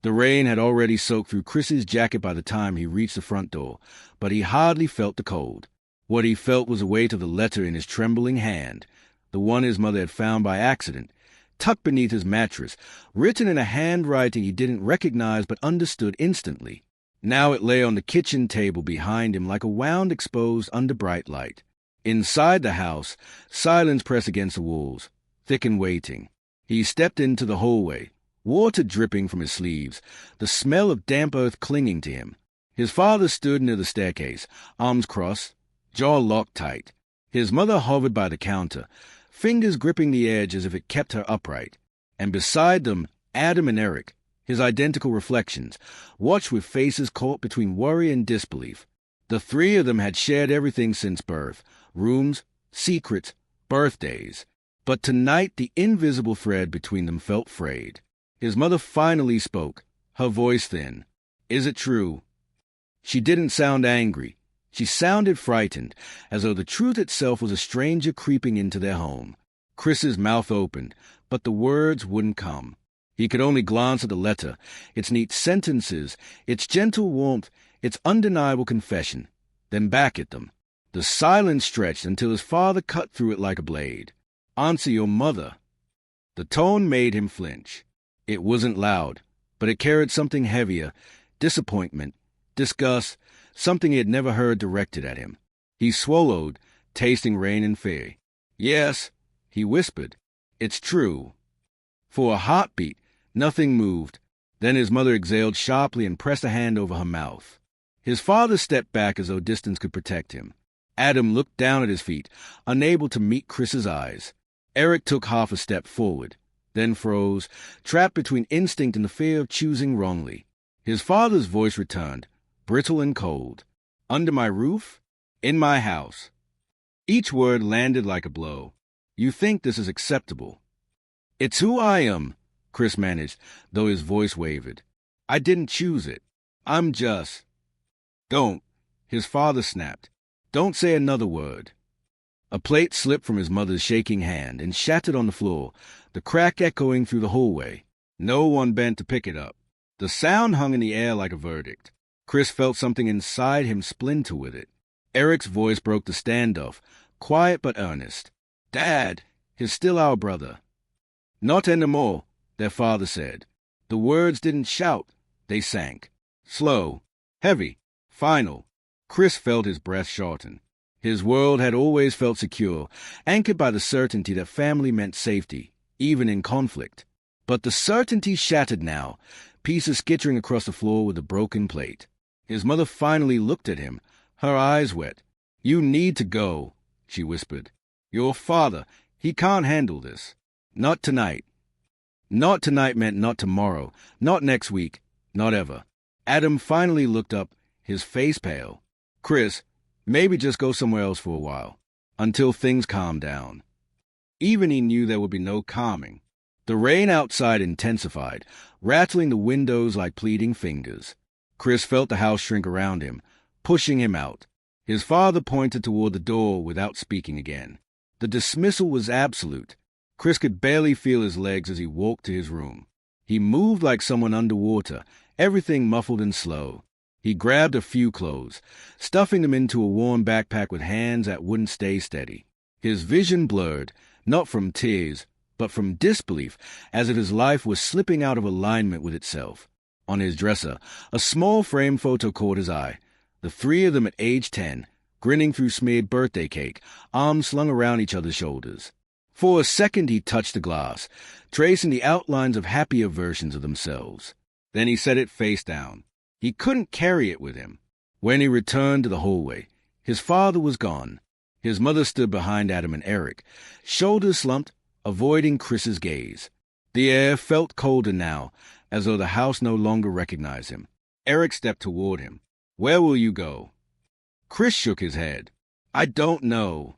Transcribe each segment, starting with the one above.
The rain had already soaked through Chris's jacket by the time he reached the front door, but he hardly felt the cold. What he felt was the weight of the letter in his trembling hand, the one his mother had found by accident, tucked beneath his mattress, written in a handwriting he didn't recognize but understood instantly. Now it lay on the kitchen table behind him like a wound exposed under bright light. Inside the house, silence pressed against the walls, thick and waiting. He stepped into the hallway, water dripping from his sleeves, the smell of damp earth clinging to him. His father stood near the staircase, arms crossed, jaw locked tight. His mother hovered by the counter, fingers gripping the edge as if it kept her upright. And beside them, Adam and Eric, his identical reflections, watched with faces caught between worry and disbelief. The three of them had shared everything since birth, rooms, secrets, birthdays. But tonight the invisible thread between them felt frayed. His mother finally spoke, her voice thin. "Is it true?" She didn't sound angry. She sounded frightened, as though the truth itself was a stranger creeping into their home. Chris's mouth opened, but the words wouldn't come. He could only glance at the letter, its neat sentences, its gentle warmth, its undeniable confession, then back at them. The silence stretched until his father cut through it like a blade. "Answer your mother." The tone made him flinch. It wasn't loud, but it carried something heavier, disappointment, disgust, something he had never heard directed at him. He swallowed, tasting rain and fear. "Yes," he whispered. "It's true." For a heartbeat, nothing moved. Then his mother exhaled sharply and pressed a hand over her mouth. His father stepped back as though distance could protect him. Adam looked down at his feet, unable to meet Chris's eyes. Eric took half a step forward, then froze, trapped between instinct and the fear of choosing wrongly. His father's voice returned, brittle and cold. "Under my roof? In my house." Each word landed like a blow. "You think this is acceptable?" "It's who I am," Chris managed, though his voice wavered. "I didn't choose it. I'm just—" "Don't," his father snapped. "Don't say another word." A plate slipped from his mother's shaking hand and shattered on the floor, the crack echoing through the hallway. No one bent to pick it up. The sound hung in the air like a verdict. Chris felt something inside him splinter with it. Eric's voice broke the standoff, quiet but earnest. "Dad, he's still our brother." "Not anymore," their father said. The words didn't shout, they sank. Slow, heavy, final. Chris felt his breath shorten. His world had always felt secure, anchored by the certainty that family meant safety, even in conflict. But the certainty shattered now, pieces skittering across the floor with a broken plate. His mother finally looked at him, her eyes wet. "You need to go," she whispered. "Your father, he can't handle this. Not tonight." Not tonight meant not tomorrow, not next week, not ever. Adam finally looked up, his face pale. "Chris, maybe just go somewhere else for a while, until things calm down." Even he knew there would be no calming. The rain outside intensified, rattling the windows like pleading fingers. Chris felt the house shrink around him, pushing him out. His father pointed toward the door without speaking again. The dismissal was absolute. Chris could barely feel his legs as he walked to his room. He moved like someone underwater, everything muffled and slow. He grabbed a few clothes, stuffing them into a worn backpack with hands that wouldn't stay steady. His vision blurred, not from tears, but from disbelief, as if his life was slipping out of alignment with itself. On his dresser, a small frame photo caught his eye. The three of them at age 10, grinning through smeared birthday cake, arms slung around each other's shoulders. For a second he touched the glass, tracing the outlines of happier versions of themselves. Then he set it face down. He couldn't carry it with him. When he returned to the hallway, his father was gone. His mother stood behind Adam and Eric, shoulders slumped, avoiding Chris's gaze. The air felt colder now, as though the house no longer recognized him. Eric stepped toward him. "Where will you go?" Chris shook his head. "I don't know."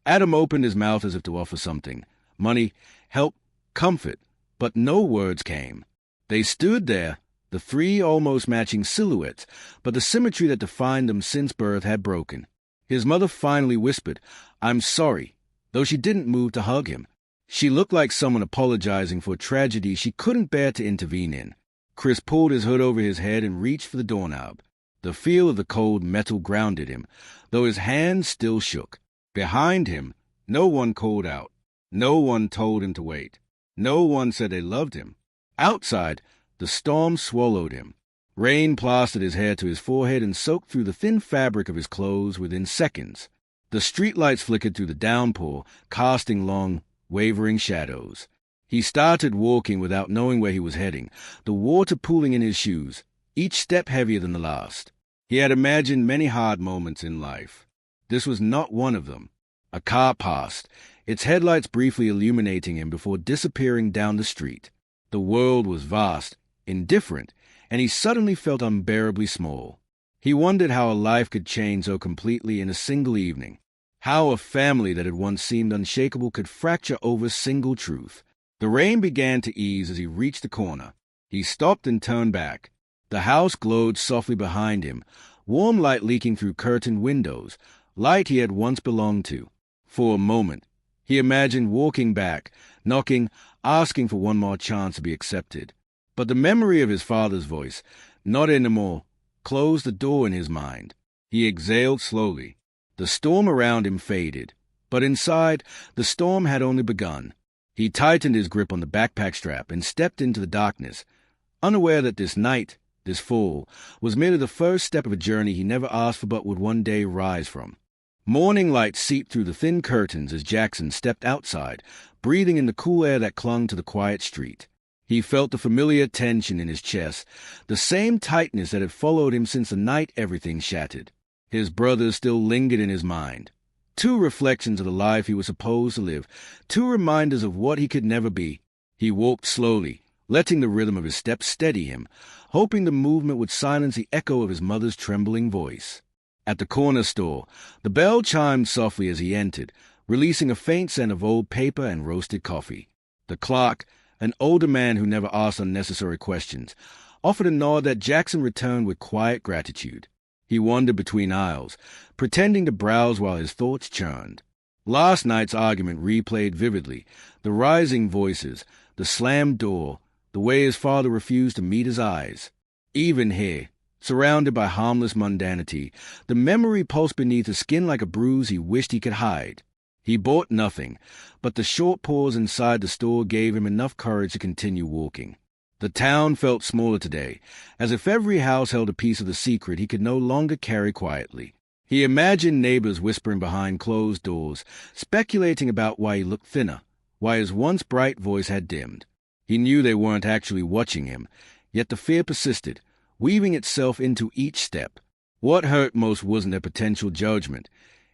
Adam opened his mouth as if to offer something. Money, help, comfort. But no words came. They stood there, the three almost matching silhouettes, but the symmetry that defined them since birth had broken. His mother finally whispered, "I'm sorry," though she didn't move to hug him. She looked like someone apologizing for a tragedy she couldn't bear to intervene in. Chris pulled his hood over his head and reached for the doorknob. The feel of the cold metal grounded him, though his hands still shook. Behind him, no one called out. No one told him to wait. No one said they loved him. Outside, the storm swallowed him. Rain plastered his hair to his forehead and soaked through the thin fabric of his clothes within seconds. The streetlights flickered through the downpour, casting long, wavering shadows. He started walking without knowing where he was heading, the water pooling in his shoes, each step heavier than the last. He had imagined many hard moments in life. This was not one of them. A car passed, its headlights briefly illuminating him before disappearing down the street. The world was vast, indifferent, and he suddenly felt unbearably small. He wondered how a life could change so completely in a single evening. How a family that had once seemed unshakable could fracture over single truth. The rain began to ease as he reached the corner. He stopped and turned back. The house glowed softly behind him, warm light leaking through curtained windows, light he had once belonged to. For a moment, he imagined walking back, knocking, asking for one more chance to be accepted. But the memory of his father's voice, not anymore, closed the door in his mind. He exhaled slowly. The storm around him faded, but inside, the storm had only begun. He tightened his grip on the backpack strap and stepped into the darkness, unaware that this night, this fall, was merely the first step of a journey he never asked for but would one day rise from. Morning light seeped through the thin curtains as Jackson stepped outside, breathing in the cool air that clung to the quiet street. He felt the familiar tension in his chest, the same tightness that had followed him since the night everything shattered. His brothers still lingered in his mind. Two reflections of the life he was supposed to live, two reminders of what he could never be. He walked slowly, letting the rhythm of his steps steady him, hoping the movement would silence the echo of his mother's trembling voice. At the corner store, the bell chimed softly as he entered, releasing a faint scent of old paper and roasted coffee. The clerk, an older man who never asked unnecessary questions, offered a nod that Jackson returned with quiet gratitude. He wandered between aisles, pretending to browse while his thoughts churned. Last night's argument replayed vividly, the rising voices, the slammed door, the way his father refused to meet his eyes. Even here, surrounded by harmless mundanity, the memory pulsed beneath his skin like a bruise he wished he could hide. He bought nothing, but the short pause inside the store gave him enough courage to continue walking. The town felt smaller today, as if every house held a piece of the secret he could no longer carry quietly. He imagined neighbors whispering behind closed doors, speculating about why he looked thinner, why his once bright voice had dimmed. He knew they weren't actually watching him, yet the fear persisted, weaving itself into each step. What hurt most wasn't their potential judgment.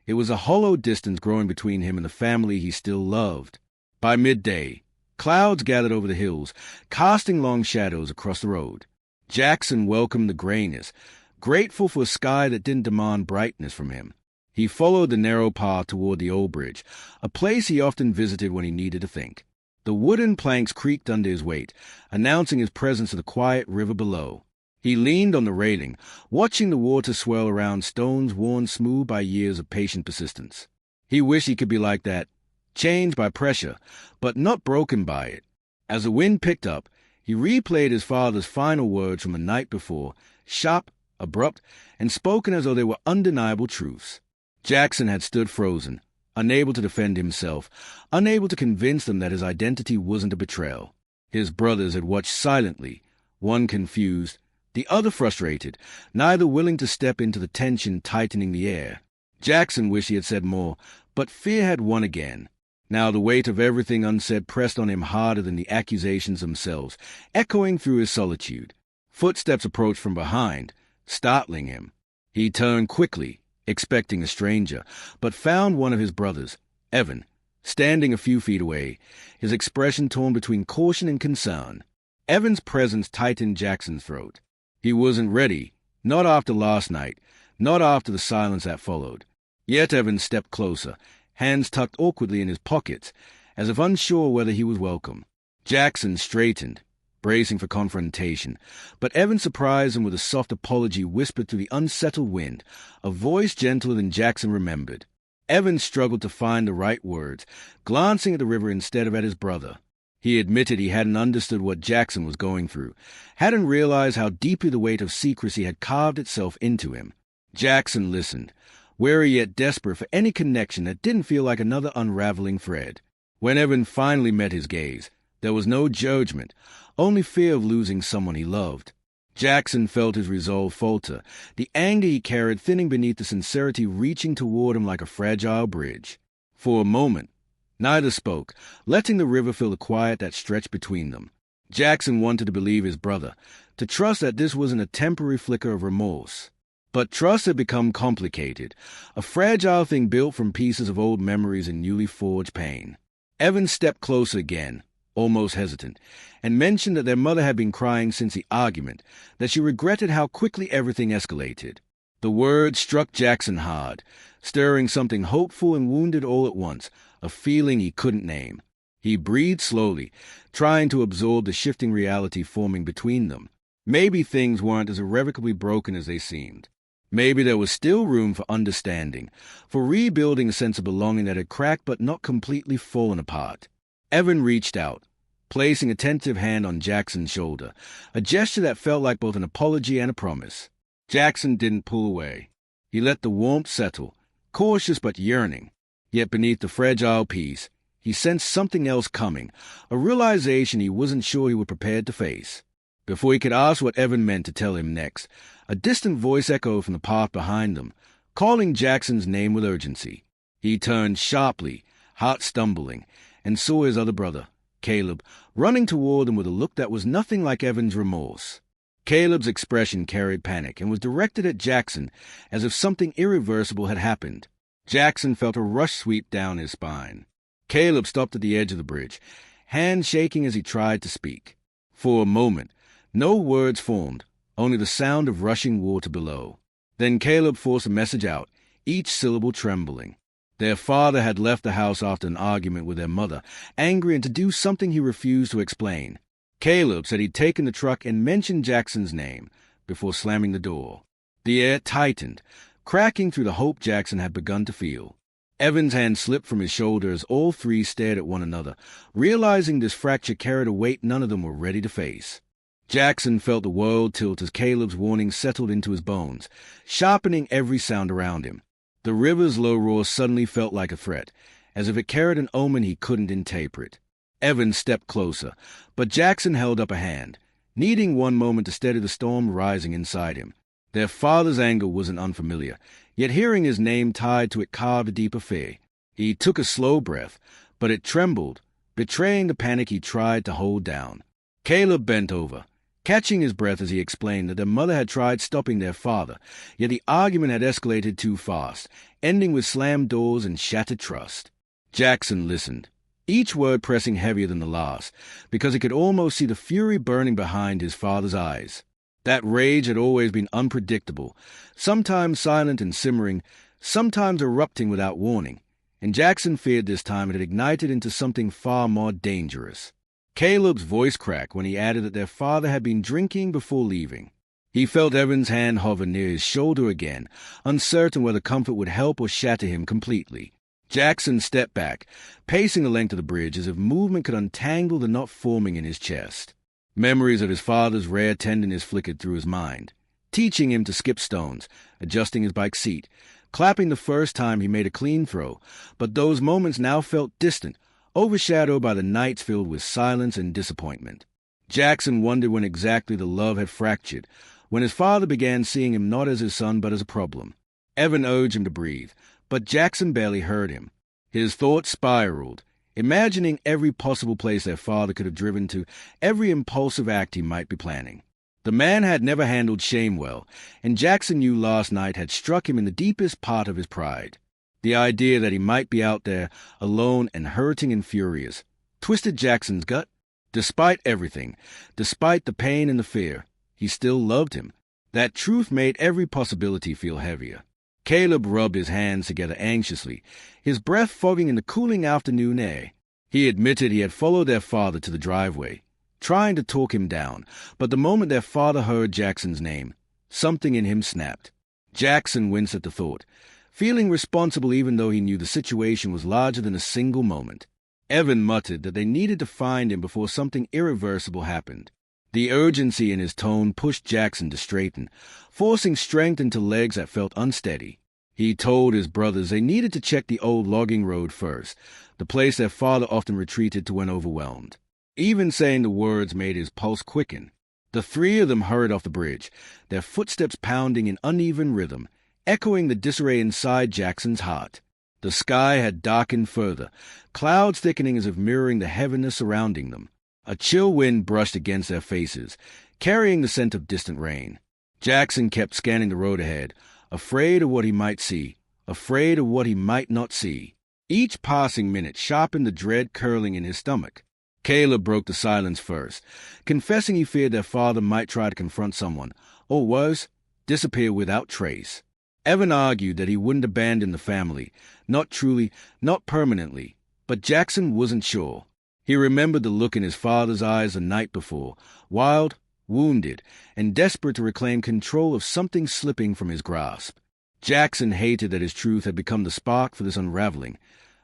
It was a hollow distance growing between him and the family he still loved. By midday, clouds gathered over the hills, casting long shadows across the road. Jackson welcomed the grayness, grateful for a sky that didn't demand brightness from him. He followed the narrow path toward the old bridge, a place he often visited when he needed to think. The wooden planks creaked under his weight, announcing his presence of the quiet river below. He leaned on the railing, watching the water swirl around stones worn smooth by years of patient persistence. He wished he could be like that, changed by pressure, but not broken by it. As the wind picked up, he replayed his father's final words from the night before, sharp, abrupt, and spoken as though they were undeniable truths. Jackson had stood frozen, unable to defend himself, unable to convince them that his identity wasn't a betrayal. His brothers had watched silently, one confused, the other frustrated, neither willing to step into the tension tightening the air. Jackson wished he had said more, but fear had won again. Now the weight of everything unsaid pressed on him harder than the accusations themselves, echoing through his solitude. Footsteps approached from behind, startling him. He turned quickly, expecting a stranger, but found one of his brothers, Evan, standing a few feet away, his expression torn between caution and concern. Evan's presence tightened Jackson's throat. He wasn't ready, not after last night, not after the silence that followed. Yet Evan stepped closer, hands tucked awkwardly in his pockets, as if unsure whether he was welcome. Jackson straightened, bracing for confrontation, but Evan surprised him with a soft apology whispered through the unsettled wind, a voice gentler than Jackson remembered. Evan struggled to find the right words, glancing at the river instead of at his brother. He admitted he hadn't understood what Jackson was going through, hadn't realized how deeply the weight of secrecy had carved itself into him. Jackson listened, wary yet desperate for any connection that didn't feel like another unraveling thread. When Evan finally met his gaze, there was no judgment, only fear of losing someone he loved. Jackson felt his resolve falter, the anger he carried thinning beneath the sincerity reaching toward him like a fragile bridge. For a moment, neither spoke, letting the river fill the quiet that stretched between them. Jackson wanted to believe his brother, to trust that this wasn't a temporary flicker of remorse. But trust had become complicated, a fragile thing built from pieces of old memories and newly forged pain. Evan stepped closer again, almost hesitant, and mentioned that their mother had been crying since the argument, that she regretted how quickly everything escalated. The words struck Jackson hard, stirring something hopeful and wounded all at once, a feeling he couldn't name. He breathed slowly, trying to absorb the shifting reality forming between them. Maybe things weren't as irrevocably broken as they seemed. Maybe there was still room for understanding, for rebuilding a sense of belonging that had cracked but not completely fallen apart. Evan reached out, placing a tentative hand on Jackson's shoulder, a gesture that felt like both an apology and a promise. Jackson didn't pull away. He let the warmth settle, cautious but yearning. Yet beneath the fragile peace, he sensed something else coming, a realization he wasn't sure he was prepared to face. Before he could ask what Evan meant to tell him next, a distant voice echoed from the path behind them, calling Jackson's name with urgency. He turned sharply, heart stumbling, and saw his other brother, Caleb, running toward him with a look that was nothing like Evan's remorse. Caleb's expression carried panic and was directed at Jackson as if something irreversible had happened. Jackson felt a rush sweep down his spine. Caleb stopped at the edge of the bridge, hands shaking as he tried to speak. For a moment, no words formed, only the sound of rushing water below. Then Caleb forced a message out, each syllable trembling. Their father had left the house after an argument with their mother, angry and to do something he refused to explain. Caleb said he'd taken the truck and mentioned Jackson's name before slamming the door. The air tightened, cracking through the hope Jackson had begun to feel. Evan's hand slipped from his shoulder as all three stared at one another, realizing this fracture carried a weight none of them were ready to face. Jackson felt the world tilt as Caleb's warning settled into his bones, sharpening every sound around him. The river's low roar suddenly felt like a threat, as if it carried an omen he couldn't interpret. Evan stepped closer, but Jackson held up a hand, needing one moment to steady the storm rising inside him. Their father's anger wasn't unfamiliar, yet hearing his name tied to it carved a deeper fear. He took a slow breath, but it trembled, betraying the panic he tried to hold down. Caleb bent over, catching his breath as he explained that their mother had tried stopping their father, yet the argument had escalated too fast, ending with slammed doors and shattered trust. Jackson listened, each word pressing heavier than the last, because he could almost see the fury burning behind his father's eyes. That rage had always been unpredictable, sometimes silent and simmering, sometimes erupting without warning, and Jackson feared this time it had ignited into something far more dangerous. Caleb's voice cracked when he added that their father had been drinking before leaving. He felt Evan's hand hover near his shoulder again, uncertain whether comfort would help or shatter him completely. Jackson stepped back, pacing the length of the bridge as if movement could untangle the knot forming in his chest. Memories of his father's rare tenderness flickered through his mind, teaching him to skip stones, adjusting his bike seat, clapping the first time he made a clean throw, but those moments now felt distant, overshadowed by the nights filled with silence and disappointment. Jackson wondered when exactly the love had fractured, when his father began seeing him not as his son but as a problem. Evan urged him to breathe, but Jackson barely heard him. His thoughts spiraled, imagining every possible place their father could have driven to, every impulsive act he might be planning. The man had never handled shame well, and Jackson knew last night had struck him in the deepest part of his pride. The idea that he might be out there, alone and hurting and furious, twisted Jackson's gut. Despite everything, despite the pain and the fear, he still loved him. That truth made every possibility feel heavier. Caleb rubbed his hands together anxiously, his breath fogging in the cooling afternoon air. He admitted he had followed their father to the driveway, trying to talk him down, but the moment their father heard Jackson's name, something in him snapped. Jackson winced at the thought, feeling responsible even though he knew the situation was larger than a single moment. Evan muttered that they needed to find him before something irreversible happened. The urgency in his tone pushed Jackson to straighten, forcing strength into legs that felt unsteady. He told his brothers they needed to check the old logging road first, the place their father often retreated to when overwhelmed. Even saying the words made his pulse quicken. The three of them hurried off the bridge, their footsteps pounding in uneven rhythm, echoing the disarray inside Jackson's heart. The sky had darkened further, clouds thickening as if mirroring the heaviness surrounding them. A chill wind brushed against their faces, carrying the scent of distant rain. Jackson kept scanning the road ahead, afraid of what he might see, afraid of what he might not see. Each passing minute sharpened the dread curling in his stomach. Caleb broke the silence first, confessing he feared their father might try to confront someone, or worse, disappear without trace. Evan argued that he wouldn't abandon the family, not truly, not permanently, but Jackson wasn't sure. He remembered the look in his father's eyes the night before, wild, wounded, and desperate to reclaim control of something slipping from his grasp. Jackson hated that his truth had become the spark for this unraveling,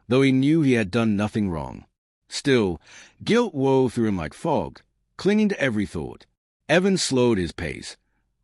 though he knew he had done nothing wrong. Still, guilt wove through him like fog, clinging to every thought. Evan slowed his pace,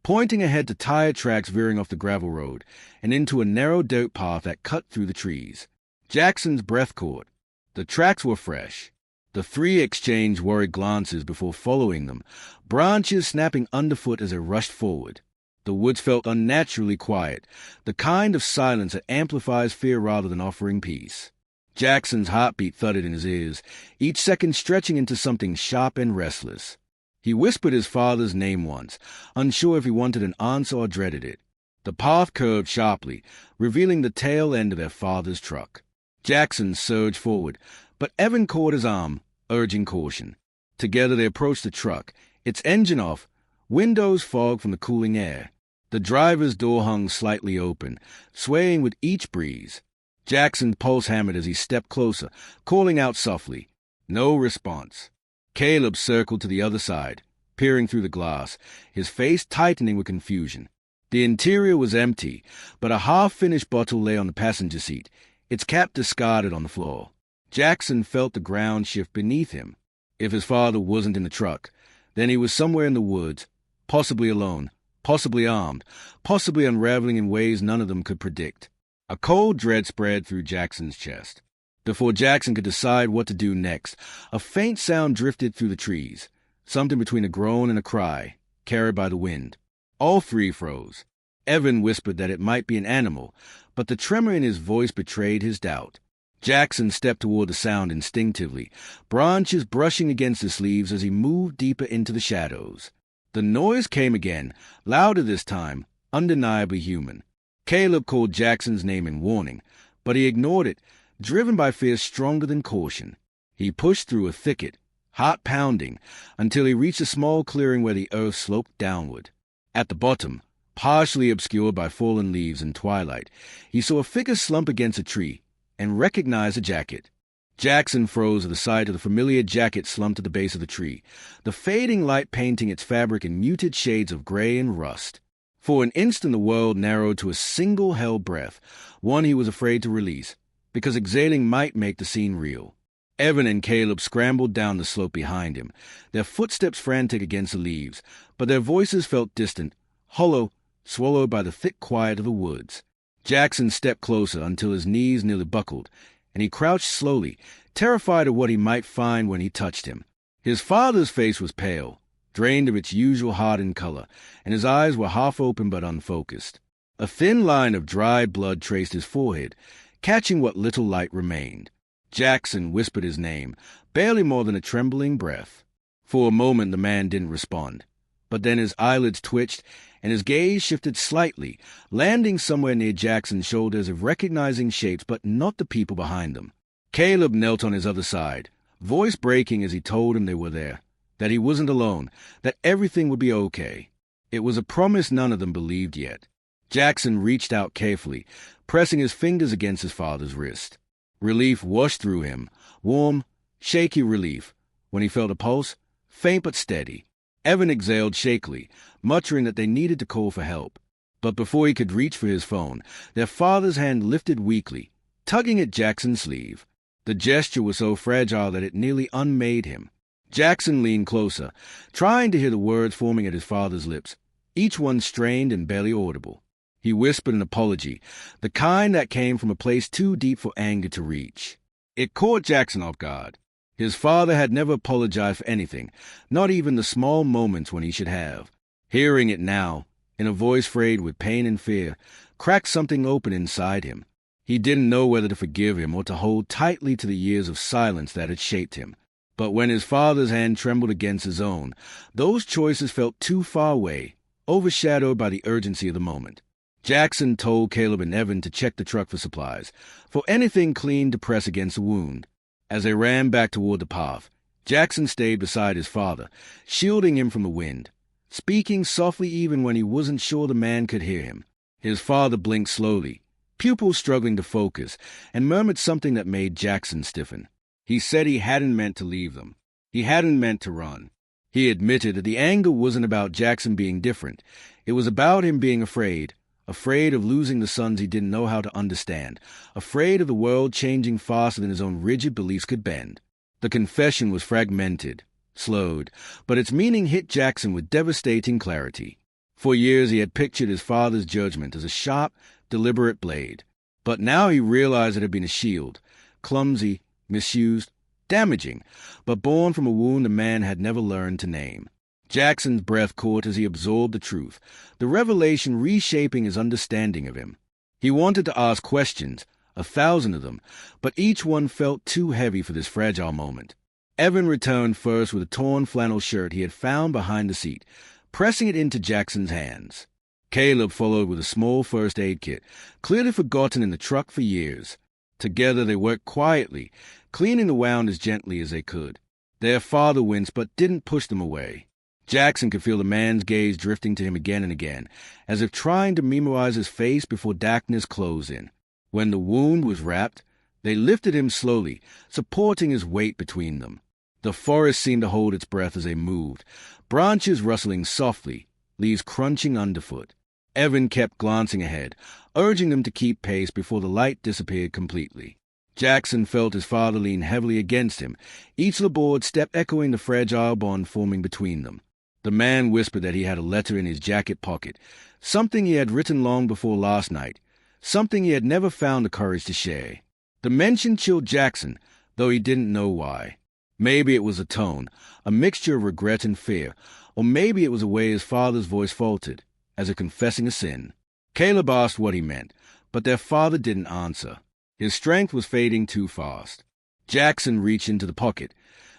pointing ahead to tire tracks veering off the gravel road and into a narrow dirt path that cut through the trees. Jackson's breath caught. The tracks were fresh. The three exchanged worried glances before following them, branches snapping underfoot as they rushed forward. The woods felt unnaturally quiet, the kind of silence that amplifies fear rather than offering peace. Jackson's heartbeat thudded in his ears, each second stretching into something sharp and restless. He whispered his father's name once, unsure if he wanted an answer or dreaded it. The path curved sharply, revealing the tail end of their father's truck. Jackson surged forward, but Evan caught his arm, urging caution. Together they approached the truck, its engine off, windows fogged from the cooling air. The driver's door hung slightly open, swaying with each breeze. Jackson's pulse hammered as he stepped closer, calling out softly. No response. Caleb circled to the other side, peering through the glass, his face tightening with confusion. The interior was empty, but a half-finished bottle lay on the passenger seat, its cap discarded on the floor. Jackson felt the ground shift beneath him. If his father wasn't in the truck, then he was somewhere in the woods, possibly alone, possibly armed, possibly unraveling in ways none of them could predict. A cold dread spread through Jackson's chest. Before Jackson could decide what to do next, a faint sound drifted through the trees, something between a groan and a cry, carried by the wind. All three froze. Evan whispered that it might be an animal, but the tremor in his voice betrayed his doubt. Jackson stepped toward the sound instinctively, branches brushing against his sleeves as he moved deeper into the shadows. The noise came again, louder this time, undeniably human. Caleb called Jackson's name in warning, but he ignored it, driven by fear stronger than caution. He pushed through a thicket, heart pounding, until he reached a small clearing where the earth sloped downward. At the bottom, partially obscured by fallen leaves and twilight, he saw a figure slump against a tree and recognized a jacket. Jackson froze at the sight of the familiar jacket slumped at the base of the tree, the fading light painting its fabric in muted shades of gray and rust. For an instant the world narrowed to a single held breath, one he was afraid to release, because exhaling might make the scene real. Evan and Caleb scrambled down the slope behind him, their footsteps frantic against the leaves, but their voices felt distant, hollow, swallowed by the thick quiet of the woods. Jackson stepped closer until his knees nearly buckled, and he crouched slowly, terrified of what he might find when he touched him. His father's face was pale, drained of its usual hardened color, and his eyes were half open but unfocused. A thin line of dried blood traced his forehead, catching what little light remained. Jackson whispered his name, barely more than a trembling breath. For a moment the man didn't respond, but then his eyelids twitched, and his gaze shifted slightly, landing somewhere near Jackson's shoulders of recognizing shapes but not the people behind them. Caleb knelt on his other side, voice breaking as he told him they were there, that he wasn't alone, that everything would be okay. It was a promise none of them believed yet. Jackson reached out carefully, pressing his fingers against his father's wrist. Relief washed through him, warm, shaky relief, when he felt a pulse, faint but steady. Evan exhaled shakily, muttering that they needed to call for help. But before he could reach for his phone, their father's hand lifted weakly, tugging at Jackson's sleeve. The gesture was so fragile that it nearly unmade him. Jackson leaned closer, trying to hear the words forming at his father's lips, each one strained and barely audible. He whispered an apology, the kind that came from a place too deep for anger to reach. It caught Jackson off guard. His father had never apologized for anything, not even the small moments when he should have. Hearing it now, in a voice frayed with pain and fear, cracked something open inside him. He didn't know whether to forgive him or to hold tightly to the years of silence that had shaped him. But when his father's hand trembled against his own, those choices felt too far away, overshadowed by the urgency of the moment. Jackson told Caleb and Evan to check the truck for supplies, for anything clean to press against the wound. As they ran back toward the path, Jackson stayed beside his father, shielding him from the wind, speaking softly even when he wasn't sure the man could hear him. His father blinked slowly, pupils struggling to focus, and murmured something that made Jackson stiffen. He said he hadn't meant to leave them. He hadn't meant to run. He admitted that the anger wasn't about Jackson being different. It was about him being afraid of losing the sons he didn't know how to understand, afraid of the world changing faster than his own rigid beliefs could bend. The confession was fragmented, slowed, but its meaning hit Jackson with devastating clarity. For years he had pictured his father's judgment as a sharp, deliberate blade, but now he realized it had been a shield, clumsy, misused, damaging, but born from a wound the man had never learned to name. Jackson's breath caught as he absorbed the truth, the revelation reshaping his understanding of him. He wanted to ask questions, 1,000 of them, but each one felt too heavy for this fragile moment. Evan returned first with a torn flannel shirt he had found behind the seat, pressing it into Jackson's hands. Caleb followed with a small first aid kit, clearly forgotten in the truck for years. Together they worked quietly, cleaning the wound as gently as they could. Their father winced but didn't push them away. Jackson could feel the man's gaze drifting to him again and again, as if trying to memorize his face before darkness closed in. When the wound was wrapped, they lifted him slowly, supporting his weight between them. The forest seemed to hold its breath as they moved, branches rustling softly, leaves crunching underfoot. Evan kept glancing ahead, urging them to keep pace before the light disappeared completely. Jackson felt his father lean heavily against him, each laboured step echoing the fragile bond forming between them. The man whispered that he had a letter in his jacket pocket, something he had written long before last night, something he had never found the courage to share. The mention chilled Jackson, though he didn't know why. Maybe it was a tone, a mixture of regret and fear, or maybe it was the way his father's voice faltered, as if confessing a sin. Caleb asked what he meant, but their father didn't answer. His strength was fading too fast. Jackson reached into the pocket,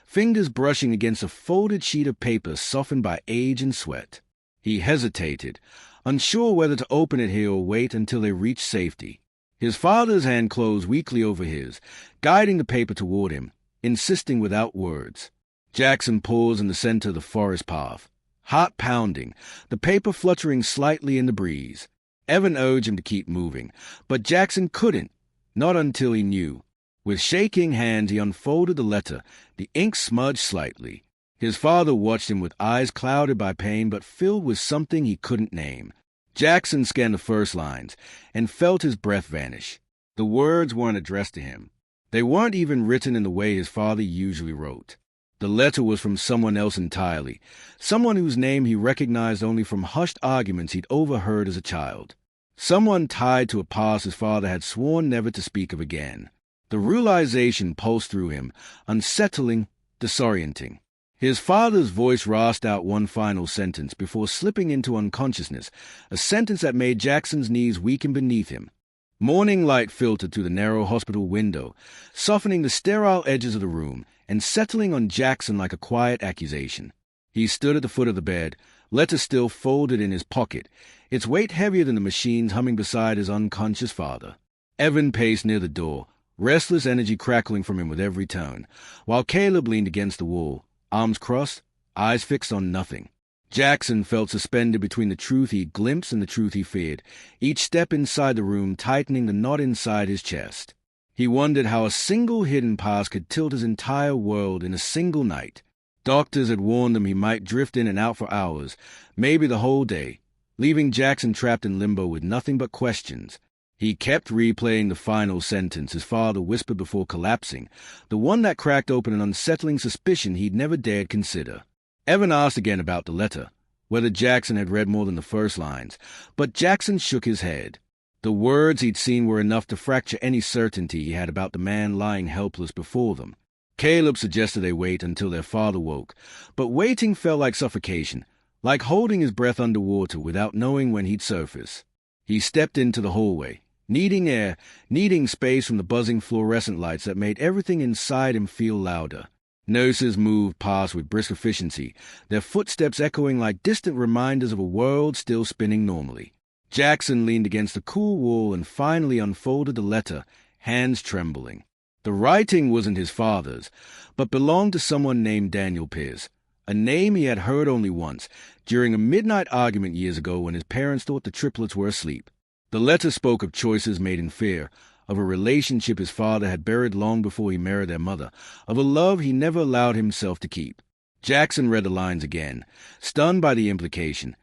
fingers brushing against a folded sheet of paper softened by age and sweat. He hesitated, unsure whether to open it here or wait until they reached safety. His father's hand closed weakly over his, guiding the paper toward him, insisting without words. Jackson paused in the center of the forest path, heart pounding, the paper fluttering slightly in the breeze. Evan urged him to keep moving, but Jackson couldn't, not until he knew. With shaking hands he unfolded the letter, the ink smudged slightly. His father watched him with eyes clouded by pain but filled with something he couldn't name. Jackson scanned the first lines and felt his breath vanish. The words weren't addressed to him. They weren't even written in the way his father usually wrote. The letter was from someone else entirely, someone whose name he recognized only from hushed arguments he'd overheard as a child. Someone tied to a past his father had sworn never to speak of again. The realization pulsed through him, unsettling, disorienting. His father's voice rasped out one final sentence before slipping into unconsciousness, a sentence that made Jackson's knees weaken beneath him. Morning light filtered through the narrow hospital window, softening the sterile edges of the room and settling on Jackson like a quiet accusation. He stood at the foot of the bed, letter still folded in his pocket, its weight heavier than the machines humming beside his unconscious father. Evan paced near the door, restless energy crackling from him with every turn, while Caleb leaned against the wall, arms crossed, eyes fixed on nothing. Jackson felt suspended between the truth he glimpsed and the truth he feared, each step inside the room tightening the knot inside his chest. He wondered how a single hidden past could tilt his entire world in a single night. Doctors had warned him he might drift in and out for hours, maybe the whole day, leaving Jackson trapped in limbo with nothing but questions. He kept replaying the final sentence his father whispered before collapsing, the one that cracked open an unsettling suspicion he'd never dared consider. Evan asked again about the letter, whether Jackson had read more than the first lines, but Jackson shook his head. The words he'd seen were enough to fracture any certainty he had about the man lying helpless before them. Caleb suggested they wait until their father woke, but waiting felt like suffocation, like holding his breath underwater without knowing when he'd surface. He stepped into the hallway, needing air, needing space from the buzzing fluorescent lights that made everything inside him feel louder. Nurses moved past with brisk efficiency, their footsteps echoing like distant reminders of a world still spinning normally. Jackson leaned against the cool wall and finally unfolded the letter, hands trembling. The writing wasn't his father's, but belonged to someone named Daniel Pierce, a name he had heard only once, during a midnight argument years ago when his parents thought the triplets were asleep. The letter spoke of choices made in fear, of a relationship his father had buried long before he married their mother, of a love he never allowed himself to keep. Jackson read the lines again, stunned by the implication.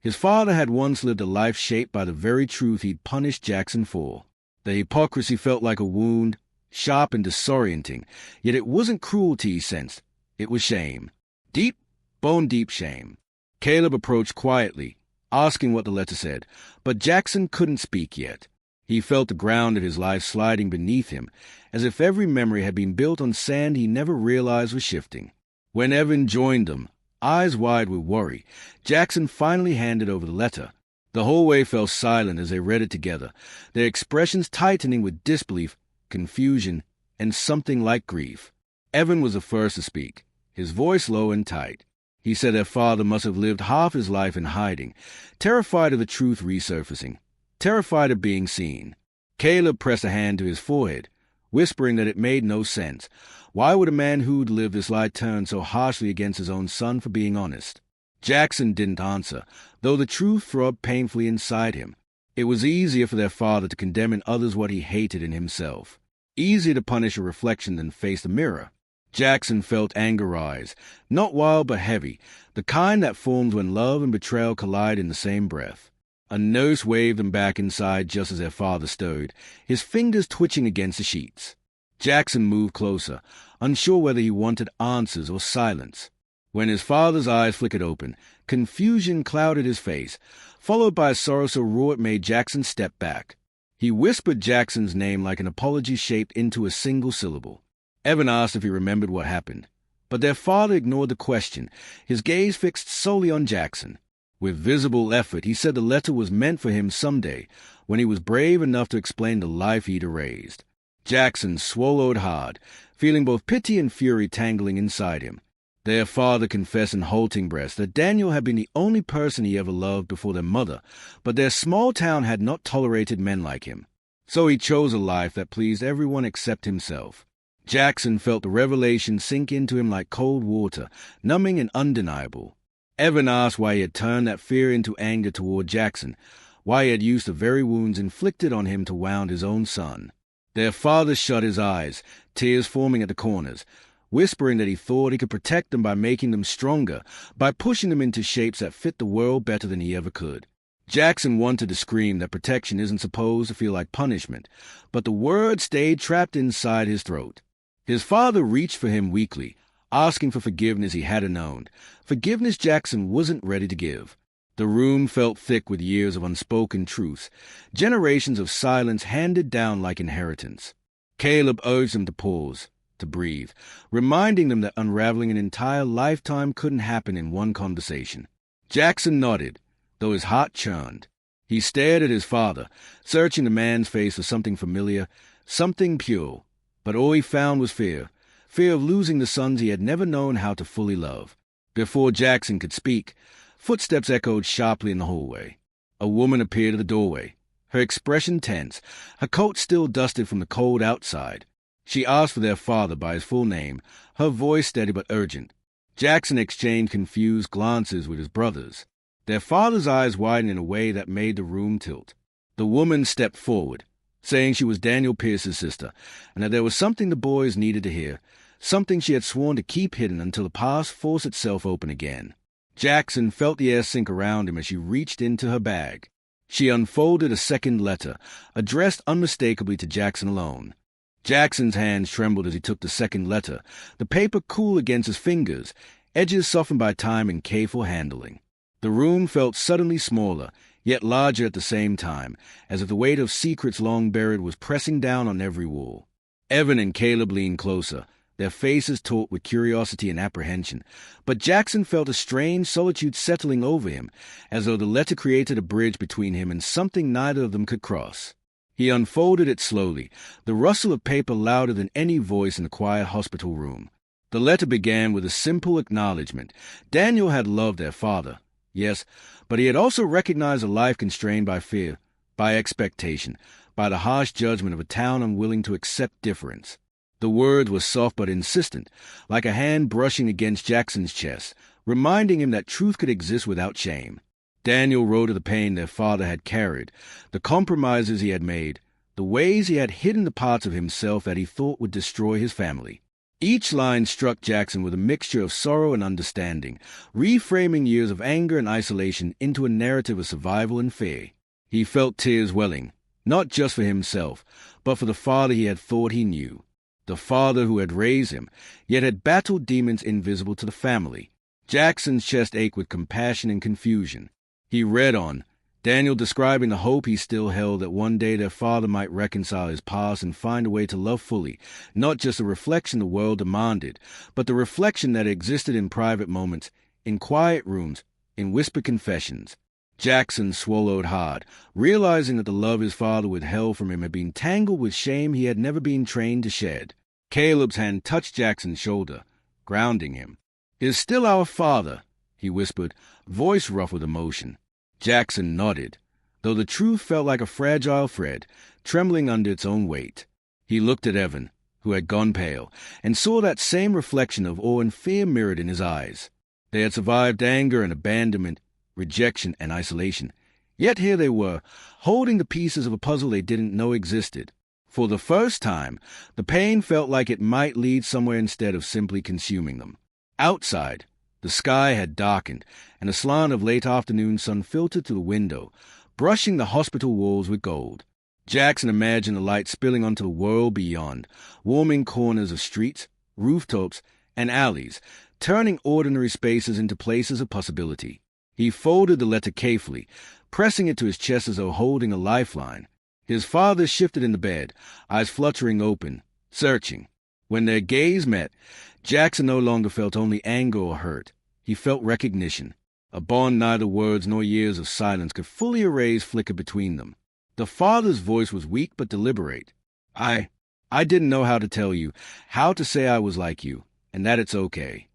His father had once lived a life shaped by the very truth he'd punished Jackson for. The hypocrisy felt like a wound, sharp and disorienting, yet it wasn't cruelty he sensed. It was shame. Deep, bone-deep shame. Caleb approached quietly, asking what the letter said, but Jackson couldn't speak yet. He felt the ground of his life sliding beneath him, as if every memory had been built on sand he never realized was shifting. When Evan joined them, eyes wide with worry, Jackson finally handed over the letter. The hallway fell silent as they read it together, their expressions tightening with disbelief, confusion, and something like grief. Evan was the first to speak, his voice low and tight. He said their father must have lived half his life in hiding, terrified of the truth resurfacing, terrified of being seen. Caleb pressed a hand to his forehead, whispering that it made no sense. Why would a man who'd lived this life turn so harshly against his own son for being honest? Jackson didn't answer, though the truth throbbed painfully inside him. It was easier for their father to condemn in others what he hated in himself. Easier to punish a reflection than face the mirror. Jackson felt anger rise, not wild but heavy, the kind that forms when love and betrayal collide in the same breath. A nurse waved them back inside just as their father stirred, his fingers twitching against the sheets. Jackson moved closer, unsure whether he wanted answers or silence. When his father's eyes flickered open, confusion clouded his face, followed by a sorrow so raw it made Jackson step back. He whispered Jackson's name like an apology shaped into a single syllable. Evan asked if he remembered what happened, but their father ignored the question, his gaze fixed solely on Jackson. With visible effort, he said the letter was meant for him someday, when he was brave enough to explain the life he'd erased. Jackson swallowed hard, feeling both pity and fury tangling inside him. Their father confessed in halting breaths that Daniel had been the only person he ever loved before their mother, but their small town had not tolerated men like him. So he chose a life that pleased everyone except himself. Jackson felt the revelation sink into him like cold water, numbing and undeniable. Evan asked why he had turned that fear into anger toward Jackson, why he had used the very wounds inflicted on him to wound his own son. Their father shut his eyes, tears forming at the corners, whispering that he thought he could protect them by making them stronger, by pushing them into shapes that fit the world better than he ever could. Jackson wanted to scream that protection isn't supposed to feel like punishment, but the word stayed trapped inside his throat. His father reached for him weakly, asking for forgiveness he hadn't known, forgiveness Jackson wasn't ready to give. The room felt thick with years of unspoken truths, generations of silence handed down like inheritance. Caleb urged them to pause, to breathe, reminding them that unraveling an entire lifetime couldn't happen in one conversation. Jackson nodded, though his heart churned. He stared at his father, searching the man's face for something familiar, something pure, but all he found was fear of losing the sons he had never known how to fully love. Before Jackson could speak, footsteps echoed sharply in the hallway. A woman appeared at the doorway, her expression tense, her coat still dusted from the cold outside. She asked for their father by his full name, her voice steady but urgent. Jackson exchanged confused glances with his brothers. Their father's eyes widened in a way that made the room tilt. The woman stepped forward, saying she was Daniel Pierce's sister, and that there was something the boys needed to hear, something she had sworn to keep hidden until the past forced itself open again. Jackson felt the air sink around him as she reached into her bag. She unfolded a second letter, addressed unmistakably to Jackson alone. Jackson's hands trembled as he took the second letter, the paper cool against his fingers, edges softened by time and careful handling. The room felt suddenly smaller, yet larger at the same time, as if the weight of secrets long buried was pressing down on every wall. Evan and Caleb leaned closer, their faces taut with curiosity and apprehension, but Jackson felt a strange solitude settling over him, as though the letter created a bridge between him and something neither of them could cross. He unfolded it slowly, the rustle of paper louder than any voice in the quiet hospital room. The letter began with a simple acknowledgement. Daniel had loved their father, yes, but he had also recognized a life constrained by fear, by expectation, by the harsh judgment of a town unwilling to accept difference. The words were soft but insistent, like a hand brushing against Jackson's chest, reminding him that truth could exist without shame. Daniel wrote of the pain their father had carried, the compromises he had made, the ways he had hidden the parts of himself that he thought would destroy his family. Each line struck Jackson with a mixture of sorrow and understanding, reframing years of anger and isolation into a narrative of survival and fear. He felt tears welling, not just for himself, but for the father he had thought he knew. The father who had raised him, yet had battled demons invisible to the family. Jackson's chest ached with compassion and confusion. He read on, Daniel describing the hope he still held that one day their father might reconcile his past and find a way to love fully, not just a reflection the world demanded, but the reflection that existed in private moments, in quiet rooms, in whispered confessions. Jackson swallowed hard, realizing that the love his father withheld from him had been tangled with shame he had never been trained to shed. Caleb's hand touched Jackson's shoulder, grounding him. "Is still our father," he whispered, voice rough with emotion. Jackson nodded, though the truth felt like a fragile thread, trembling under its own weight. He looked at Evan, who had gone pale, and saw that same reflection of awe and fear mirrored in his eyes. They had survived anger and abandonment, rejection and isolation. Yet here they were, holding the pieces of a puzzle they didn't know existed. For the first time, the pain felt like it might lead somewhere instead of simply consuming them. Outside, the sky had darkened, and a slant of late afternoon sun filtered through the window, brushing the hospital walls with gold. Jackson imagined the light spilling onto the world beyond, warming corners of streets, rooftops, and alleys, turning ordinary spaces into places of possibility. He folded the letter carefully, pressing it to his chest as though holding a lifeline. His father shifted in the bed, eyes fluttering open, searching. When their gaze met, Jackson no longer felt only anger or hurt. He felt recognition. A bond neither words nor years of silence could fully erase flickered between them. The father's voice was weak but deliberate. I didn't know how to tell you, how to say I was like you, and that it's okay."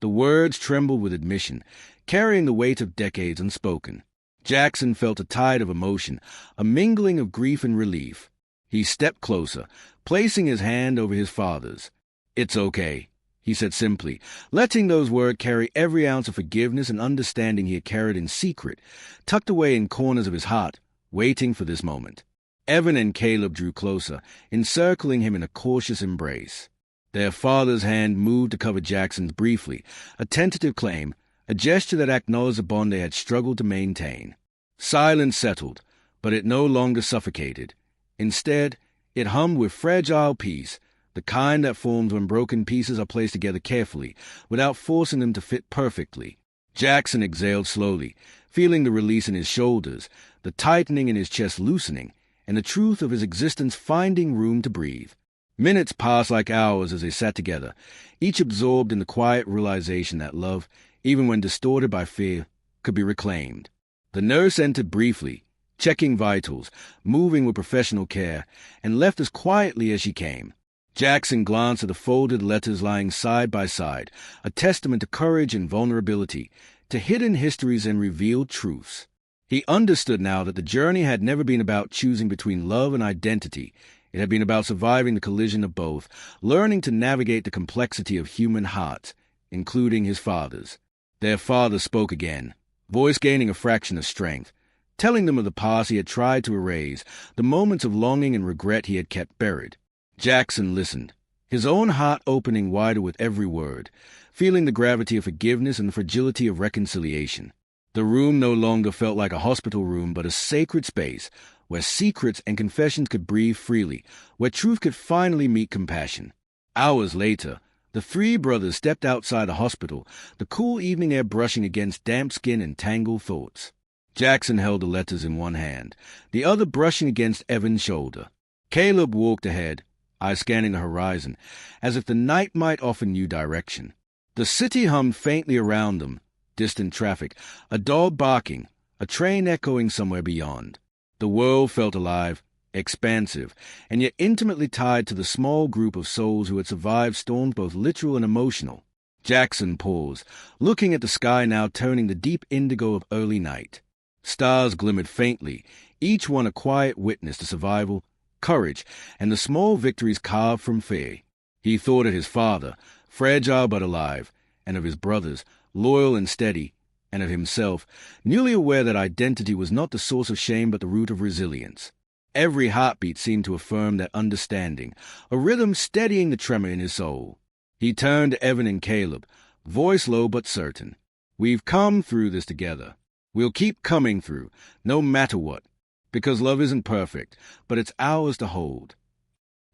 The words trembled with admission, carrying the weight of decades unspoken. Jackson felt a tide of emotion, a mingling of grief and relief. He stepped closer, placing his hand over his father's. "It's okay," he said simply, letting those words carry every ounce of forgiveness and understanding he had carried in secret, tucked away in corners of his heart, waiting for this moment. Evan and Caleb drew closer, encircling him in a cautious embrace. Their father's hand moved to cover Jackson's briefly, a tentative claim, a gesture that acknowledged the bond they had struggled to maintain. Silence settled, but it no longer suffocated. Instead, it hummed with fragile peace, the kind that forms when broken pieces are placed together carefully, without forcing them to fit perfectly. Jackson exhaled slowly, feeling the release in his shoulders, the tightening in his chest loosening, and the truth of his existence finding room to breathe. Minutes passed like hours as they sat together, each absorbed in the quiet realization that love, even when distorted by fear, could be reclaimed. The nurse entered briefly, checking vitals, moving with professional care, and left as quietly as she came. Jackson glanced at the folded letters lying side by side, a testament to courage and vulnerability, to hidden histories and revealed truths. He understood now that the journey had never been about choosing between love and identity. It had been about surviving the collision of both, learning to navigate the complexity of human hearts, including his father's. Their father spoke again, voice gaining a fraction of strength, telling them of the past he had tried to erase, the moments of longing and regret he had kept buried. Jackson listened, his own heart opening wider with every word, feeling the gravity of forgiveness and the fragility of reconciliation. The room no longer felt like a hospital room, but a sacred space where secrets and confessions could breathe freely, where truth could finally meet compassion. Hours later, the three brothers stepped outside the hospital, the cool evening air brushing against damp skin and tangled thoughts. Jackson held the letters in one hand, the other brushing against Evan's shoulder. Caleb walked ahead, eyes scanning the horizon, as if the night might offer new direction. The city hummed faintly around them, distant traffic, a dog barking, a train echoing somewhere beyond. The world felt alive, expansive, and yet intimately tied to the small group of souls who had survived storms both literal and emotional. Jackson paused, looking at the sky now turning the deep indigo of early night. Stars glimmered faintly, each one a quiet witness to survival, courage, and the small victories carved from fear. He thought of his father, fragile but alive, and of his brothers, loyal and steady, and of himself, newly aware that identity was not the source of shame but the root of resilience. Every heartbeat seemed to affirm that understanding, a rhythm steadying the tremor in his soul. He turned to Evan and Caleb, voice low but certain. "We've come through this together. We'll keep coming through, no matter what, because love isn't perfect, but it's ours to hold."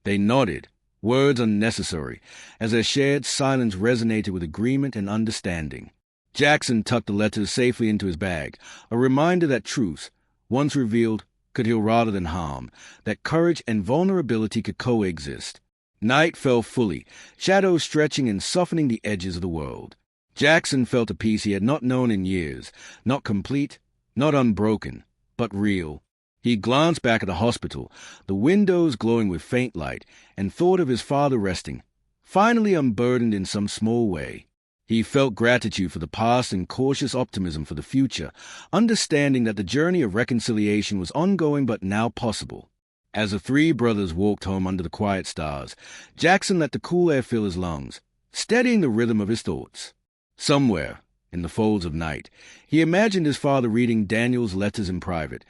They nodded, words unnecessary, as their shared silence resonated with agreement and understanding. Jackson tucked the letters safely into his bag, a reminder that truth, once revealed, could heal rather than harm, that courage and vulnerability could coexist. Night fell fully, shadows stretching and softening the edges of the world. Jackson felt a peace he had not known in years, not complete, not unbroken, but real. He glanced back at the hospital, the windows glowing with faint light, and thought of his father resting, finally unburdened in some small way. He felt gratitude for the past and cautious optimism for the future, understanding that the journey of reconciliation was ongoing but now possible. As the three brothers walked home under the quiet stars, Jackson let the cool air fill his lungs, steadying the rhythm of his thoughts. Somewhere, in the folds of night, he imagined his father reading Daniel's letters in private,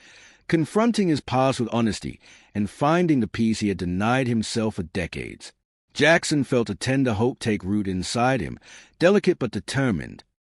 confronting his past with honesty, and finding the peace he had denied himself for decades. Jackson felt a tender hope take root inside him, delicate but determined,